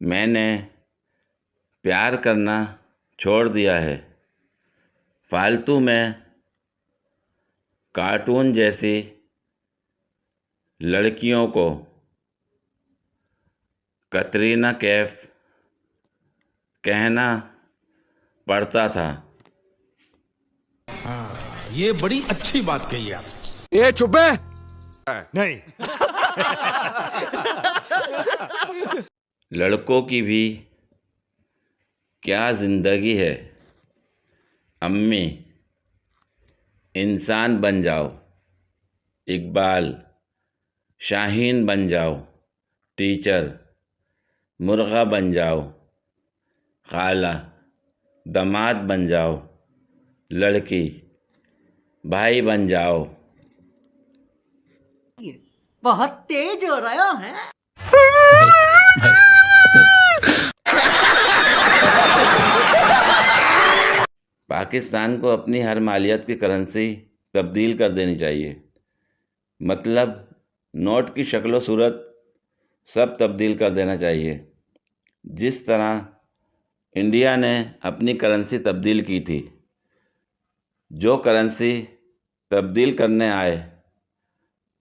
میں نے پیار کرنا چھوڑ دیا ہے۔ فالتو میں کارٹون جیسی لڑکیوں کو کترینہ کیف کہنا پڑتا تھا۔ یہ بڑی اچھی بات کہی آپ۔ یہ چپ ہے نہیں۔ لڑکوں کی بھی کیا زندگی ہے۔ امی، انسان بن جاؤ۔ اقبال، شاہین بن جاؤ۔ ٹیچر، مرغا بن جاؤ۔ خالہ، داماد بن جاؤ۔ لڑکی، بھائی بن جاؤ۔ بہت تیز ہو رہا ہے۔ پاکستان کو اپنی ہر مالیت کی کرنسی تبدیل کر دینی چاہیے۔ مطلب نوٹ کی شکل و صورت سب تبدیل کر دینا چاہیے۔ جس طرح انڈیا نے اپنی کرنسی تبدیل کی تھی۔ جو کرنسی تبدیل کرنے آئے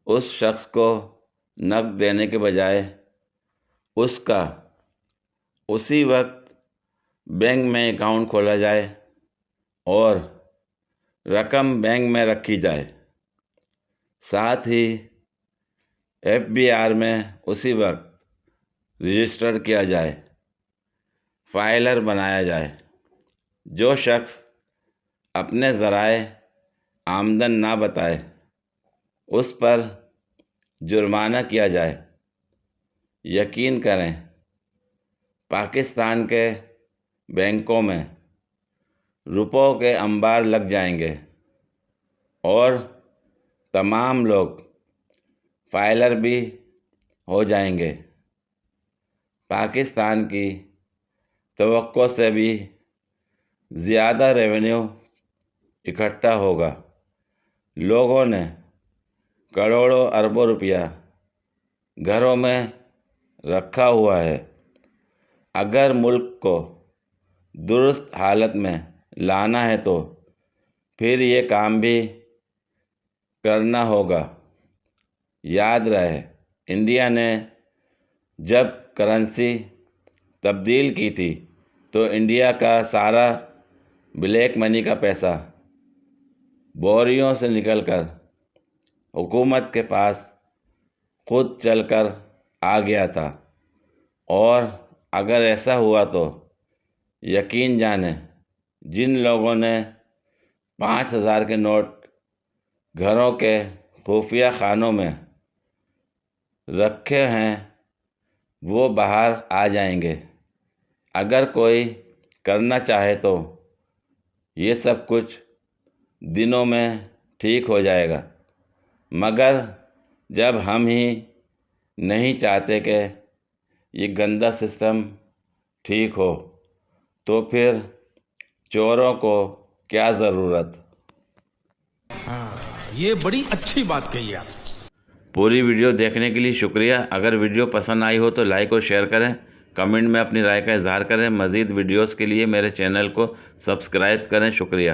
اس شخص کو نقد دینے کے بجائے اس کا اسی وقت بینک میں اکاؤنٹ کھولا جائے اور رقم بینک میں رکھی جائے، ساتھ ہی FBR میں اسی وقت رجسٹر کیا جائے، فائلر بنایا جائے۔ جو شخص اپنے ذرائع آمدن نہ بتائے اس پر جرمانہ کیا جائے۔ یقین کریں پاکستان کے بینکوں میں روپوں کے انبار لگ جائیں گے اور تمام لوگ فائلر بھی ہو جائیں گے۔ پاکستان کی توقع سے بھی زیادہ ریونیو اکٹھا ہوگا۔ لوگوں نے کروڑوں اربوں روپیہ گھروں میں رکھا ہوا ہے۔ اگر ملک کو درست حالت میں لانا ہے تو پھر یہ کام بھی کرنا ہوگا۔ یاد رہے، انڈیا نے جب کرنسی تبدیل کی تھی تو انڈیا کا سارا بلیک منی کا پیسہ بوریوں سے نکل کر حکومت کے پاس خود چل کر آ گیا تھا، اور اگر ایسا ہوا تو یقین جانیں جن لوگوں نے 5000 کے نوٹ گھروں کے خفیہ خانوں میں رکھے ہیں وہ باہر آ جائیں گے۔ اگر کوئی کرنا چاہے تو یہ سب کچھ دنوں میں ٹھیک ہو جائے گا، مگر جب ہم ہی نہیں چاہتے کہ یہ گندا سسٹم ٹھیک ہو تو پھر چوروں کو کیا ضرورت۔ یہ بڑی اچھی بات کہی آپ۔ پوری ویڈیو دیکھنے کے لیے شکریہ۔ اگر ویڈیو پسند آئی ہو تو لائک اور شیئر کریں، کمنٹ میں اپنی رائے کا اظہار کریں۔ مزید ویڈیوز کے لیے میرے چینل کو سبسکرائب کریں۔ شکریہ۔